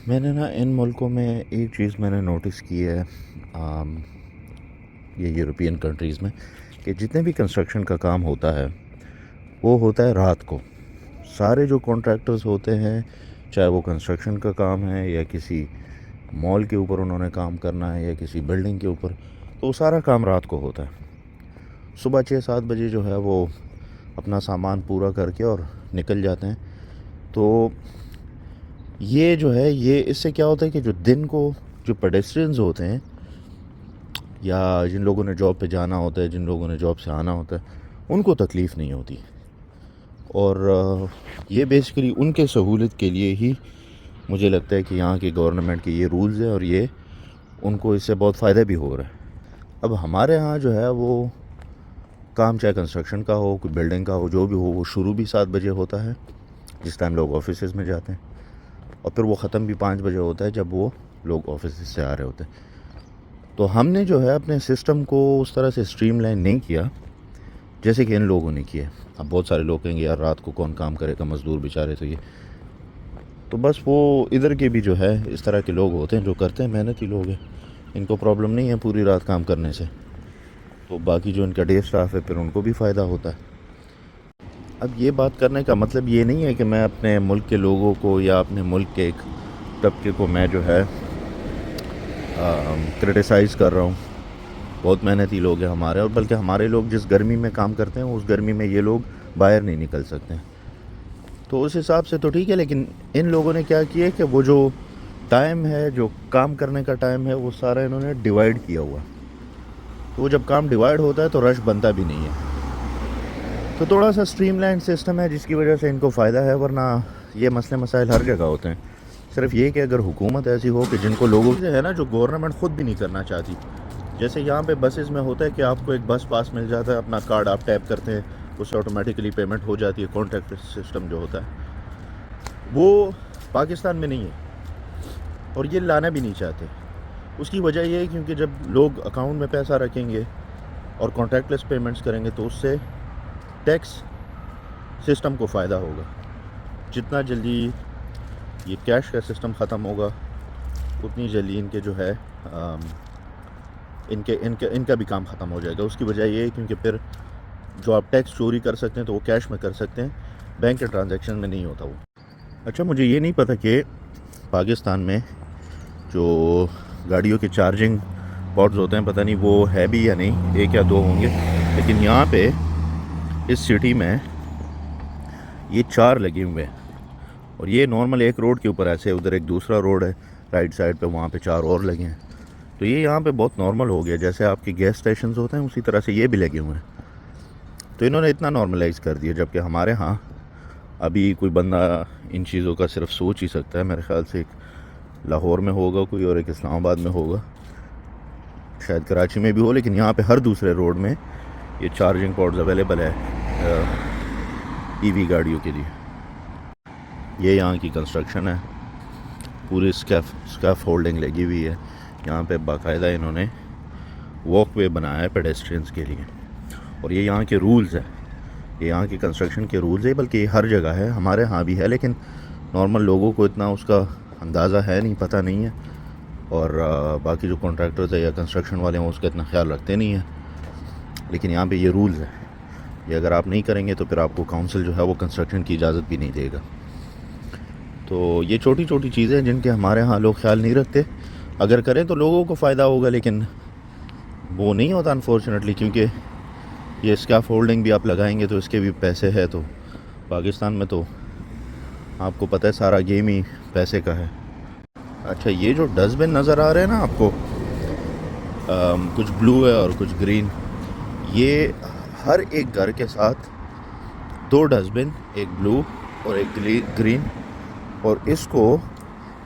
میں نے نا ان ملکوں میں ایک چیز میں نے نوٹس کی ہے، یہ یورپین کنٹریز میں، کہ جتنے بھی کنسٹرکشن کا کام ہوتا ہے وہ ہوتا ہے رات کو. سارے جو کانٹریکٹرز ہوتے ہیں، چاہے وہ کنسٹرکشن کا کام ہے یا کسی مال کے اوپر انہوں نے کام کرنا ہے یا کسی بلڈنگ کے اوپر، تو وہ سارا کام رات کو ہوتا ہے. صبح 6-7 بجے جو ہے وہ اپنا سامان پورا کر کے اور نکل جاتے ہیں. تو یہ جو ہے، یہ اس سے کیا ہوتا ہے کہ جو دن کو جو پیڈسٹرینز ہوتے ہیں یا جن لوگوں نے جاب پہ جانا ہوتا ہے، جن لوگوں نے جاب سے آنا ہوتا ہے، ان کو تکلیف نہیں ہوتی. اور یہ بیسیکلی ان کے سہولت کے لیے ہی مجھے لگتا ہے کہ یہاں کی گورنمنٹ کے یہ رولز ہیں، اور یہ ان کو اس سے بہت فائدہ بھی ہو رہا ہے. اب ہمارے ہاں جو ہے وہ کام، چاہے کنسٹرکشن کا ہو، کوئی بلڈنگ کا ہو، جو بھی ہو، وہ شروع بھی 7 بجے ہوتا ہے جس ٹائم لوگ آفیسز میں جاتے ہیں، اور پھر وہ ختم بھی 5 بجے ہوتا ہے جب وہ لوگ آفیسز سے آ رہے ہوتے ہیں. تو ہم نے جو ہے اپنے سسٹم کو اس طرح سے اسٹریم لائن نہیں کیا جیسے کہ ان لوگوں نے کیا. اب بہت سارے لوگ کہیں گے یار رات کو کون کام کرے گا، مزدور بیچارے. تو بس وہ ادھر کے بھی جو ہے اس طرح کے لوگ ہوتے ہیں جو کرتے ہیں، محنتی لوگ ہیں، ان کو پرابلم نہیں ہے پوری رات کام کرنے سے. تو باقی جو ان کا ڈے سٹاف ہے پھر ان کو بھی فائدہ ہوتا ہے. اب یہ بات کرنے کا مطلب یہ نہیں ہے کہ میں اپنے ملک کے لوگوں کو یا اپنے ملک کے ایک طبقے کو میں جو ہے کرٹیسائز کر رہا ہوں. بہت محنتی لوگ ہیں ہمارے، اور بلکہ ہمارے لوگ جس گرمی میں کام کرتے ہیں اس گرمی میں یہ لوگ باہر نہیں نکل سکتے ہیں. تو اس حساب سے تو ٹھیک ہے، لیکن ان لوگوں نے کیا کیا کہ وہ جو ٹائم ہے، جو کام کرنے کا ٹائم ہے، وہ سارا انہوں نے ڈیوائیڈ کیا ہوا. تو وہ جب کام ڈیوائیڈ ہوتا ہے تو رش بنتا بھی نہیں ہے. تو تھوڑا سا اسٹریم لائن سسٹم ہے جس کی وجہ سے ان کو فائدہ ہے، ورنہ یہ مسئلے مسائل ہر جگہ ہوتے ہیں. صرف یہ کہ اگر حکومت ایسی ہو کہ جن کو لوگوں سے ہے نا، جو گورنمنٹ خود بھی نہیں کرنا چاہتی. جیسے یہاں پہ بسز میں ہوتا ہے کہ آپ کو ایک بس پاس مل جاتا ہے، اپنا کارڈ آپ ٹیپ کرتے ہیں، اس سے آٹومیٹکلی پیمنٹ ہو جاتی ہے. کانٹریکٹ سسٹم جو ہوتا ہے وہ پاکستان میں نہیں ہے، اور یہ لانا بھی نہیں چاہتے. اس کی وجہ یہ ہے کیونکہ جب لوگ اکاؤنٹ میں پیسہ رکھیں گے اور کانٹیکٹ لیس پیمنٹس کریں گے تو اس سے ٹیکس سسٹم کو فائدہ ہوگا. جتنا جلدی یہ کیش کا سسٹم ختم ہوگا اتنی جلدی ان کے جو ہے ان کا بھی کام ختم ہو جائے گا. اس کی وجہ یہ ہے کیونکہ پھر جو آپ ٹیکس چوری کر سکتے ہیں تو وہ کیش میں کر سکتے ہیں، بینک کے ٹرانزیکشن میں نہیں ہوتا وہ. اچھا، مجھے یہ نہیں پتہ کہ پاکستان میں جو گاڑیوں کے چارجنگ پوائنٹس ہوتے ہیں، پتہ نہیں وہ ہے بھی یا نہیں، 1 یا 2 ہوں گے، لیکن یہاں پہ اس سٹی میں یہ 4 لگے ہوئے ہیں. اور یہ نارمل ایک روڈ کے اوپر ایسے، ادھر ایک دوسرا روڈ ہے رائٹ سائڈ پہ، وہاں پہ 4 اور لگے ہیں. تو یہ یہاں پہ بہت نارمل ہو گیا، جیسے آپ کے گیس اسٹیشنز ہوتے ہیں اسی طرح سے یہ بھی لگے ہوئے ہیں. تو انہوں نے اتنا نارملائز کر دیا، جبکہ ہمارے ہاں ابھی کوئی بندہ ان چیزوں کا صرف سوچ ہی سکتا ہے. میرے خیال سے ایک لاہور میں ہوگا کوئی، اور ایک اسلام آباد میں ہوگا، شاید کراچی میں بھی ہو، لیکن یہاں پہ ہر دوسرے روڈ میں یہ چارجنگ پوائنٹس اویلیبل ہے ای وی گاڑیوں کے لیے. یہ یہاں کی کنسٹرکشن ہے، پوری اسکیف ہولڈنگ لگی ہوئی ہے. یہاں پہ باقاعدہ انہوں نے واک وے بنایا ہے پیڈسٹرینز کے لیے، اور یہ یہاں کے رولز ہیں، یہ یہاں کی کنسٹرکشن کے رولز ہیں. بلکہ یہ ہر جگہ ہے، ہمارے ہاں بھی ہے، لیکن نارمل لوگوں کو اتنا اس کا اندازہ ہے نہیں، پتہ نہیں ہے. اور باقی جو کانٹریکٹرز ہیں یا کنسٹرکشن والے ہیں وہ اس کا اتنا خیال رکھتے نہیں ہیں. لیکن یہاں پہ یہ رولز ہیں، یہ اگر آپ نہیں کریں گے تو پھر آپ کو کونسل جو ہے وہ کنسٹرکشن کی اجازت بھی نہیں دے گا. تو یہ چھوٹی چھوٹی چیزیں جن کے ہمارے ہاں لوگ خیال نہیں رکھتے. اگر کریں تو لوگوں کو فائدہ ہوگا، لیکن وہ نہیں ہوتا انفارچونیٹلی، کیونکہ یہ اسکیف ہولڈنگ بھی آپ لگائیں گے تو اس کے بھی پیسے ہے. تو پاکستان میں تو آپ کو پتہ ہے سارا گیم ہی پیسے کا ہے. اچھا، یہ جو ڈسٹ بن نظر آ رہے ہیں نا آپ کو، کچھ بلو ہے اور کچھ گرین، یہ ہر ایک گھر کے ساتھ 2 ڈسٹ بن، ایک بلو اور ایک گرین. اور اس کو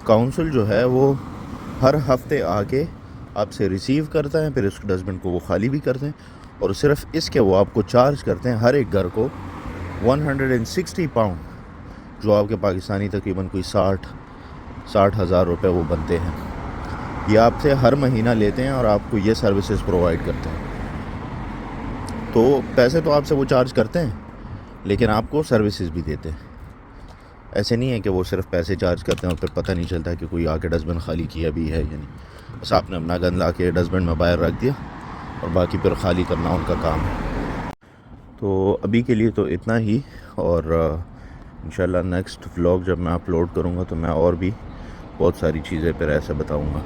کونسل جو ہے وہ ہر ہفتے آ کے آپ سے ریسیو کرتا ہے، پھر اس ڈسٹ بن کو وہ خالی بھی کرتے ہیں، اور صرف اس کے وہ آپ کو چارج کرتے ہیں ہر ایک گھر کو 160 پاؤنڈ، جو آپ کے پاکستانی تقریباً کوئی 60 ہزار روپے وہ بنتے ہیں. یہ آپ سے ہر مہینہ لیتے ہیں اور آپ کو یہ سروسز پرووائڈ کرتے ہیں. تو پیسے تو آپ سے وہ چارج کرتے ہیں، لیکن آپ کو سروسز بھی دیتے ہیں. ایسے نہیں ہے کہ وہ صرف پیسے چارج کرتے ہیں اور پھر پتہ نہیں چلتا کہ کوئی آ کے ڈسٹ بن خالی کیا بھی ہے یا نہیں. بس آپ نے اپنا گند لا کے ڈسٹ بن میں باہر رکھ دیا اور باقی پھر خالی کرنا ان کا کام ہے. تو ابھی کے لیے تو اتنا ہی، اور انشاءاللہ نیکسٹ ولاگ جب میں اپلوڈ کروں گا تو میں اور بھی بہت ساری چیزیں پھر ایسے بتاؤں گا.